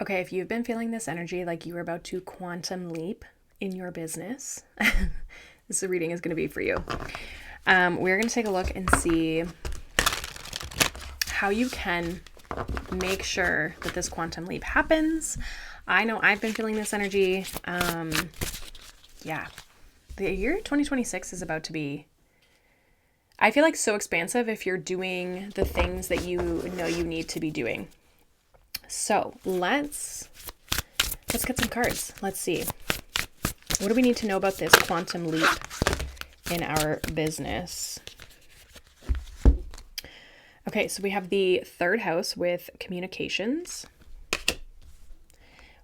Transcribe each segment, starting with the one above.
Okay, if you've been feeling this energy like you are about to quantum leap in your business, this reading is going to be for you. We're going to take a look and see how you can make sure that this quantum leap happens. I know I've been feeling this energy. Yeah, the year 2026 is about to be, I feel like, so expansive if you're doing the things that you know you need to be doing. So let's get some cards. Let's see. What do we need to know about this quantum leap in our business? Okay, so we have the third house with communications,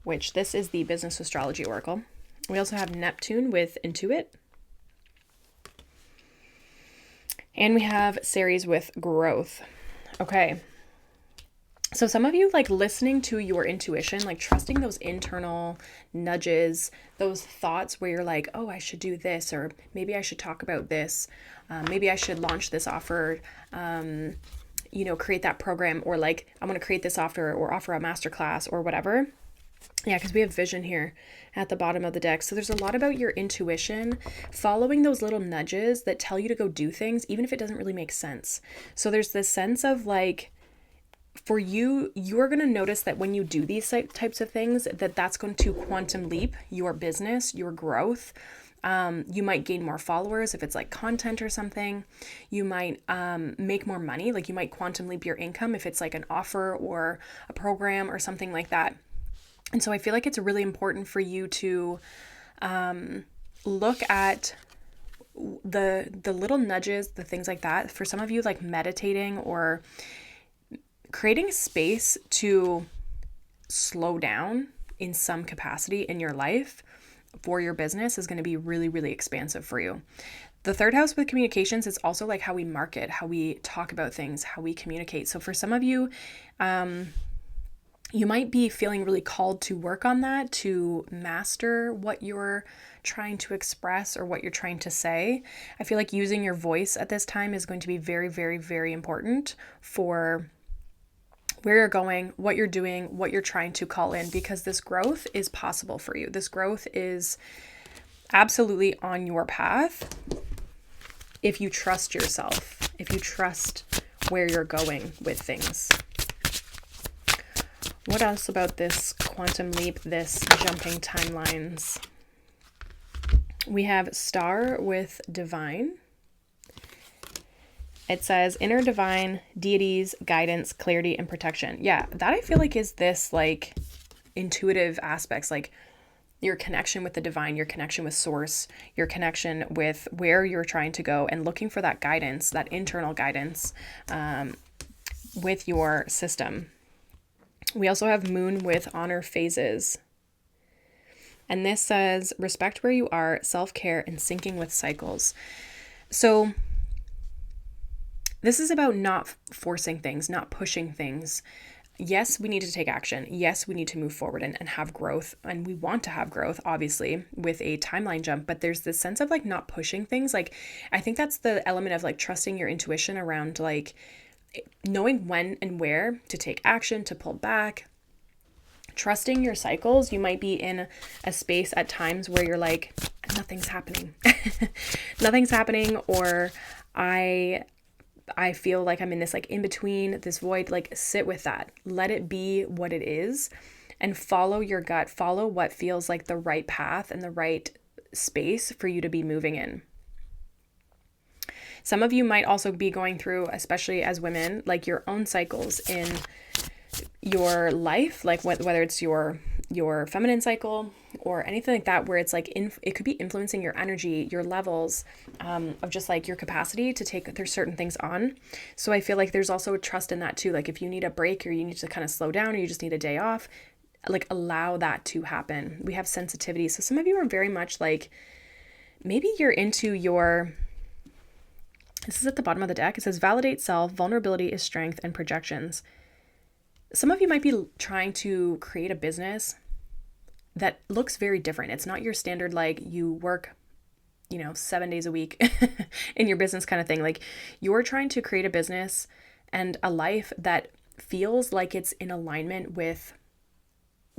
which this is the business astrology oracle. We also have Neptune with Intuit. And we have Ceres with growth. Okay. So some of you like listening to your intuition, like trusting those internal nudges, those thoughts where you're like, oh, I should do this, or maybe I should talk about this. Maybe I should launch this offer, create that program, or like I'm going to create this offer or offer a masterclass or whatever. Yeah, because we have vision here at the bottom of the deck. So there's a lot about your intuition, following those little nudges that tell you to go do things, even if it doesn't really make sense. So there's this sense of like, for you, you're going to notice that when you do these types of things, that's going to quantum leap your business, your growth. You might gain more followers if it's like content or something. You might make more money, like you might quantum leap your income if it's like an offer or a program or something like that. And so I feel like it's really important for you to look at the little nudges, the things like that. For some of you, like meditating or creating space to slow down in some capacity in your life for your business is going to be really, really expansive for you. The third house with communications is also like how we market, how we talk about things, how we communicate. So for some of you, you might be feeling really called to work on that, to master what you're trying to express or what you're trying to say. I feel like using your voice at this time is going to be very, very, very important for where you're going, what you're doing, what you're trying to call in, because this growth is possible for you. This growth is absolutely on your path if you trust yourself, if you trust where you're going with things. What else about this quantum leap, this jumping timelines? We have Star with Divine. It says inner divine, deities, guidance, clarity, and protection. Yeah, that I feel like is this like intuitive aspects, like your connection with the divine, your connection with source, your connection with where you're trying to go, and looking for that guidance, that internal guidance with your system. We also have Moon with honor phases. And this says respect where you are, self-care, and syncing with cycles. So this is about not forcing things, not pushing things. Yes, we need to take action. Yes, we need to move forward and have growth. And we want to have growth, obviously, with a timeline jump. But there's this sense of like not pushing things. Like, I think that's the element of like trusting your intuition around like knowing when and where to take action, to pull back. Trusting your cycles. You might be in a space at times where you're like, nothing's happening. Nothing's happening, or I feel like I'm in this like in between, this void. Like sit with that. Let it be what it is and follow your gut. Follow what feels like the right path and the right space for you to be moving in. Some of you might also be going through, especially as women, like your own cycles in your life, like whether it's your feminine cycle or anything like that, where it's like it could be influencing your energy, your levels of just like your capacity to take there's certain things on. So I feel like there's also a trust in that too. Like if you need a break or you need to kind of slow down or you just need a day off, like allow that to happen. We have sensitivity. So some of you are very much like, maybe you're into your, this is at the bottom of the deck. It says validate self, vulnerability is strength, and projections. Some of you might be trying to create a business that looks very different. It's not your standard, like you work, 7 days a week in your business kind of thing. Like you're trying to create a business and a life that feels like it's in alignment with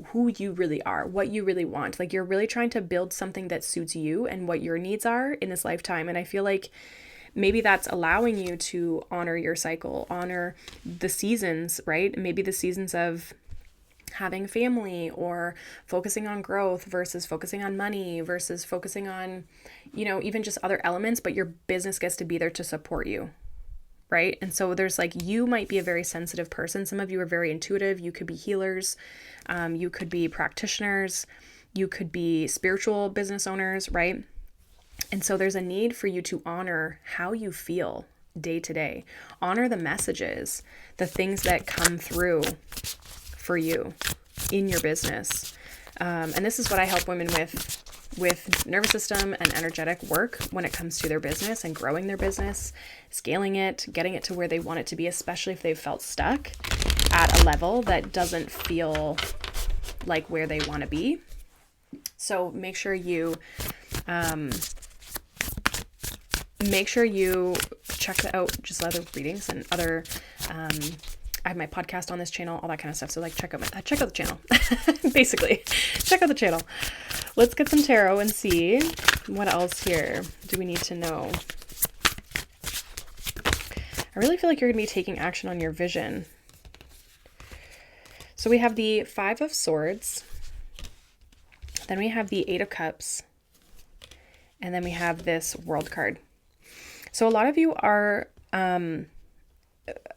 who you really are, what you really want. Like you're really trying to build something that suits you and what your needs are in this lifetime. And I feel like maybe that's allowing you to honor your cycle, honor the seasons, right? Maybe the seasons of having family or focusing on growth versus focusing on money versus focusing on, even just other elements, but your business gets to be there to support you. Right? And so there's like, you might be a very sensitive person. Some of you are very intuitive. You could be healers. You could be practitioners. You could be spiritual business owners, right? And so there's a need for you to honor how you feel day to day. Honor the messages, the things that come through for you in your business. And this is what I help women with nervous system and energetic work when it comes to their business and growing their business, scaling it, getting it to where they want it to be, especially if they've felt stuck at a level that doesn't feel like where they want to be. So make sure you check out just other readings and other I have my podcast on this channel, all that kind of stuff. So like check out the channel. Basically, check out the channel. Let's get some tarot and see what else here do we need to know. I really feel like you're going to be taking action on your vision. So we have the 5 of Swords. Then we have the 8 of Cups. And then we have this World card. So a lot of you are,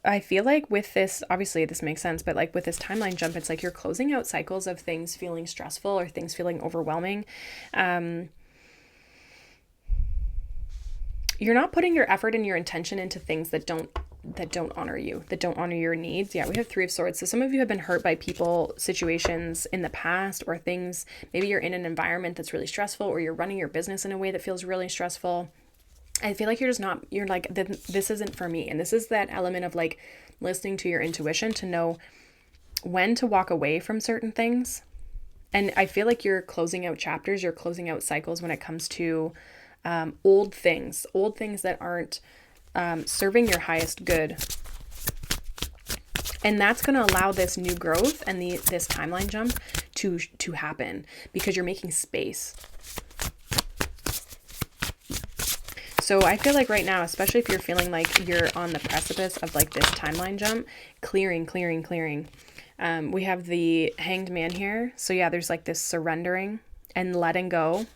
I feel like with this, obviously this makes sense, but like with this timeline jump, it's like you're closing out cycles of things feeling stressful or things feeling overwhelming. You're not putting your effort and your intention into things that don't honor you, that don't honor your needs. Yeah, we have 3 of Swords. So some of you have been hurt by people, situations in the past, or things, maybe you're in an environment that's really stressful, or you're running your business in a way that feels really stressful. I feel like you're like, this isn't for me. And this is that element of like listening to your intuition to know when to walk away from certain things. And I feel like you're closing out chapters, you're closing out cycles when it comes to old things that aren't serving your highest good. And that's going to allow this new growth and this timeline jump to happen because you're making space. So I feel like right now, especially if you're feeling like you're on the precipice of like this timeline jump, clearing. We have the Hanged Man here. So yeah, there's like this surrendering and letting go.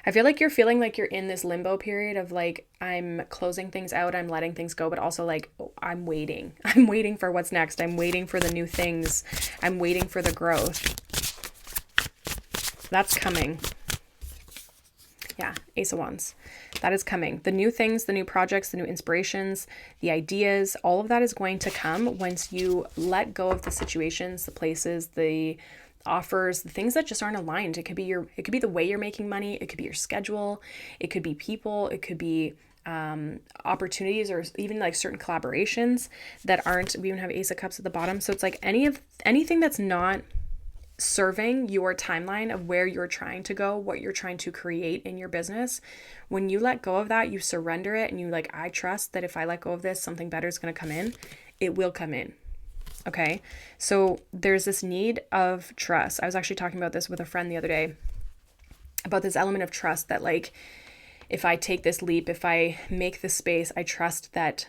I feel like you're feeling like you're in this limbo period of like, I'm closing things out, I'm letting things go, but also like, I'm waiting. I'm waiting for what's next. I'm waiting for the new things. I'm waiting for the growth. That's coming. Yeah, Ace of Wands. That is coming. The new things, the new projects, the new inspirations, the ideas, all of that is going to come once you let go of the situations, the places, the offers, the things that just aren't aligned. It could be the way you're making money. It could be your schedule. It could be people. It could be opportunities or even like certain collaborations that aren't, we even have Ace of Cups at the bottom. So it's like anything that's not serving your timeline of where you're trying to go, what you're trying to create in your business. When you let go of that, you surrender it and you like, I trust that if I let go of this, something better is going to come in. It will come in. Okay. So there's this need of trust. I was actually talking about this with a friend the other day about this element of trust that like, if I take this leap, if I make this space, I trust that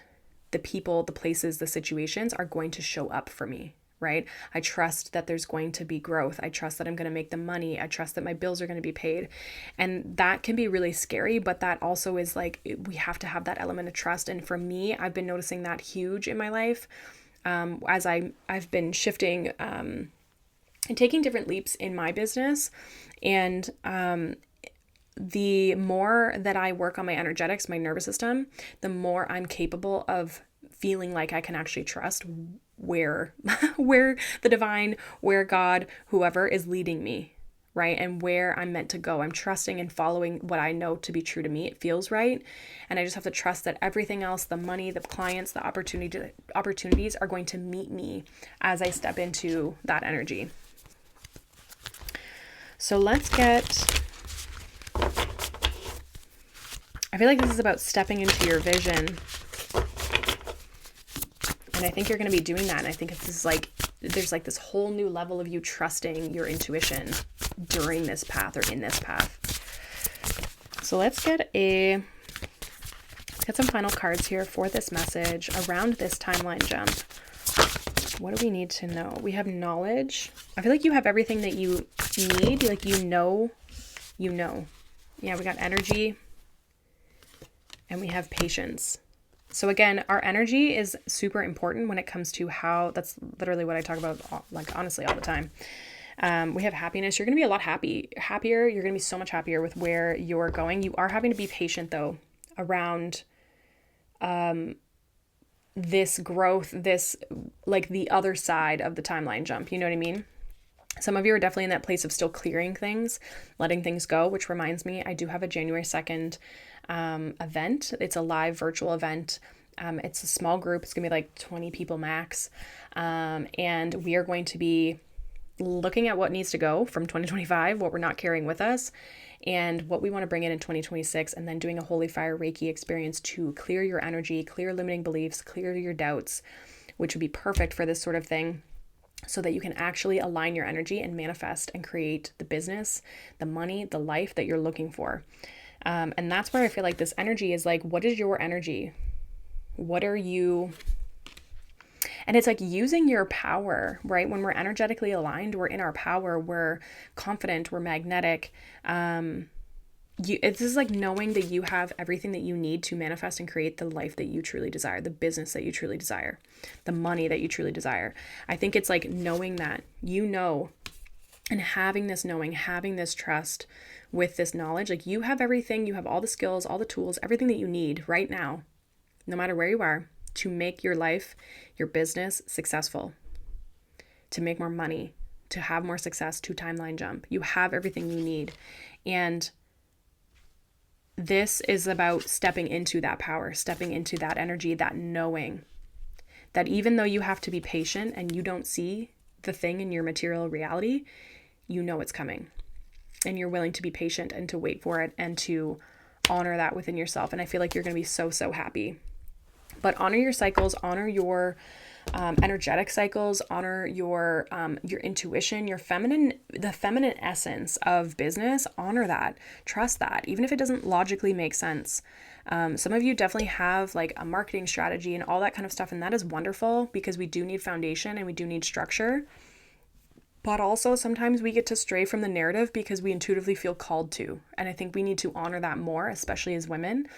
the people, the places, the situations are going to show up for me. Right? I trust that there's going to be growth. I trust that I'm going to make the money. I trust that my bills are going to be paid. And that can be really scary, but that also is like, we have to have that element of trust. And for me, I've been noticing that huge in my life as I've been shifting and taking different leaps in my business. And the more that I work on my energetics, my nervous system, the more I'm capable of feeling like I can actually trust where the divine, where God, whoever is leading me, right? And where I'm meant to go. I'm trusting and following what I know to be true to me. It feels right. And I just have to trust that everything else, the money, the clients, the opportunities are going to meet me as I step into that energy. So let's get, I feel like this is about stepping into your vision. And I think you're going to be doing that. And I think this is like there's like this whole new level of you trusting your intuition during this path or in this path. So let's get some final cards here for this message around this timeline jump. What do we need to know? We have knowledge. I feel like you have everything that you need. Like, you know. Yeah, we got energy and we have patience. So again, our energy is super important when it comes to how, that's literally what I talk about, like, honestly, all the time. We have happiness. You're going to be a lot happier. You're going to be so much happier with where you're going. You are having to be patient though around this growth, this like the other side of the timeline jump. You know what I mean? Some of you are definitely in that place of still clearing things, letting things go, which reminds me, I do have a January 2nd event. It's a live virtual event. It's a small group. It's going to be like 20 people max. And we are going to be looking at what needs to go from 2025, what we're not carrying with us, and what we want to bring in 2026, and then doing a Holy Fire Reiki experience to clear your energy, clear limiting beliefs, clear your doubts, which would be perfect for this sort of thing, so that you can actually align your energy and manifest and create the business, the money, the life that you're looking for. And that's where I feel like this energy is like, what is your energy? What are you? And it's like using your power, right? When we're energetically aligned, we're in our power, we're confident, we're magnetic. This is like knowing that you have everything that you need to manifest and create the life that you truly desire, the business that you truly desire, the money that you truly desire. I think it's like knowing that, you know, and having this knowing, having this trust with this knowledge, like you have everything, you have all the skills, all the tools, everything that you need right now, no matter where you are, to make your life, your business successful, to make more money, to have more success, to timeline jump. You have everything you need. And this is about stepping into that power, stepping into that energy, that knowing that even though you have to be patient and you don't see the thing in your material reality, you know it's coming. And you're willing to be patient and to wait for it and to honor that within yourself. And I feel like you're going to be so, so happy. But honor your cycles, honor your energetic cycles, honor your intuition, the feminine essence of business, honor that, trust that, even if it doesn't logically make sense. Some of you definitely have like a marketing strategy and all that kind of stuff. And that is wonderful because we do need foundation and we do need structure. But also sometimes we get to stray from the narrative because we intuitively feel called to. And I think we need to honor that more, especially as women.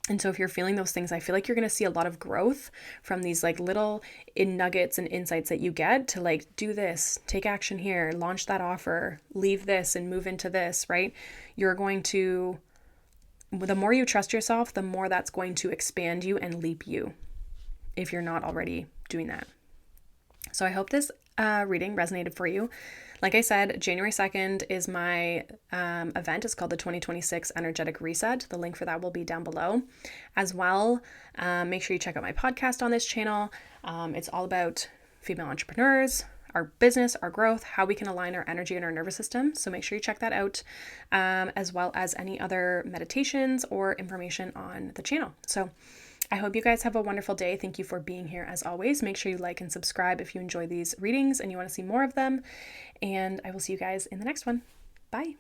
And so if you're feeling those things, I feel like you're going to see a lot of growth from these like little nuggets and insights that you get to like, do this, take action here, launch that offer, leave this and move into this, right? You're going to, the more you trust yourself, the more that's going to expand you and leap you if you're not already doing that. So I hope this reading resonated for you. Like I said, January 2nd is my event. It's called the 2026 Energetic Reset. The link for that will be down below. As well, make sure you check out my podcast on this channel. It's all about female entrepreneurs, our business, our growth, how we can align our energy and our nervous system. So make sure you check that out, as well as any other meditations or information on the channel. So I hope you guys have a wonderful day. Thank you for being here as always. Make sure you like and subscribe if you enjoy these readings and you want to see more of them. And I will see you guys in the next one. Bye.